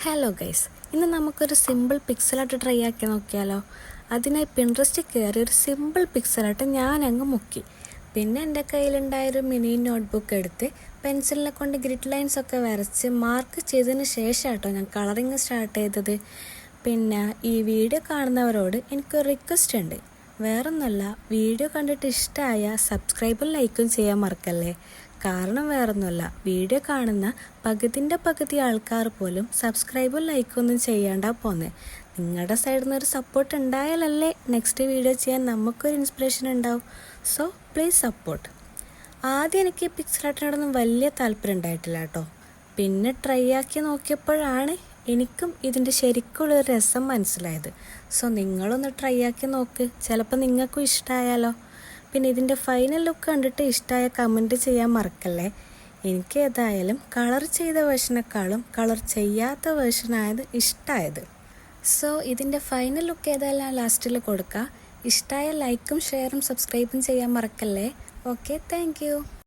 Hello guys, ഇന്ന് നമുക്കൊരു simple പിക്സലായിട്ട് try ആക്കി നോക്കിയാലോ. അതിനായി പിൻട്രസ്റ്റിൽ കയറി ഒരു സിമ്പിൾ പിക്സലായിട്ട് ഞാനങ്ങ് മുക്കി. പിന്നെ എൻ്റെ കയ്യിലുണ്ടായൊരു മിനി നോട്ട്ബുക്ക് എടുത്ത് പെൻസിലിനെ കൊണ്ട് ഗ്രിഡ് ലൈൻസ് ഒക്കെ വരച്ച് മാർക്ക് ചെയ്തതിന് ശേഷം കേട്ടോ ഞാൻ കളറിങ് സ്റ്റാർട്ട് ചെയ്തത്. പിന്നെ ഈ വീഡിയോ കാണുന്നവരോട് എനിക്കൊരു റിക്വസ്റ്റ് ഉണ്ട്. വേറൊന്നുമല്ല, വീഡിയോ കണ്ടിട്ട് ഇഷ്ടമായ സബ്സ്ക്രൈബും ലൈക്കും ചെയ്യാൻ മറക്കല്ലേ. കാരണം വേറൊന്നുമല്ല, വീഡിയോ കാണുന്ന പകുതി ആൾക്കാർ പോലും സബ്സ്ക്രൈബും ലൈക്കും ഒന്നും ചെയ്യാണ്ടാ പോന്നെ. നിങ്ങളുടെ സൈഡിൽ നിന്ന് ഒരു സപ്പോർട്ട് ഉണ്ടായാലല്ലേ നെക്സ്റ്റ് വീഡിയോ ചെയ്യാൻ നമുക്കൊരു ഇൻസ്പിറേഷൻ ഉണ്ടാവും. So please support. ആദ്യം എനിക്ക് പിക്സലാർട്ടിനോടൊന്നും വലിയ താല്പര്യം ഉണ്ടായിട്ടില്ല കേട്ടോ. പിന്നെ ട്രൈ ആക്കി നോക്കിയപ്പോഴാണ് എനിക്കും ഇതിൻ്റെ ശരിക്കുള്ളൊരു രസം മനസ്സിലായത്. സോ നിങ്ങളൊന്ന് ട്രൈ ആക്കി നോക്ക്, ചിലപ്പോൾ നിങ്ങൾക്കും ഇഷ്ടമായാലോ. പിന്നെ ഇതിൻ്റെ ഫൈനൽ ലുക്ക് കണ്ടിട്ട് ഇഷ്ടമായ കമൻറ്റ് ചെയ്യാൻ മറക്കല്ലേ. എനിക്ക് ഏതായാലും കളർ ചെയ്ത വേർഷനേക്കാളും കളർ ചെയ്യാത്ത വേർഷനായത് ഇഷ്ടമായത്. സോ ഇതിൻ്റെ ഫൈനൽ ലുക്ക് ഏതായാലും ലാസ്റ്റിൽ കൊടുക്കുക. ഇഷ്ടമായ ലൈക്കും ഷെയറും സബ്സ്ക്രൈബും ചെയ്യാൻ മറക്കല്ലേ. Okay, thank you.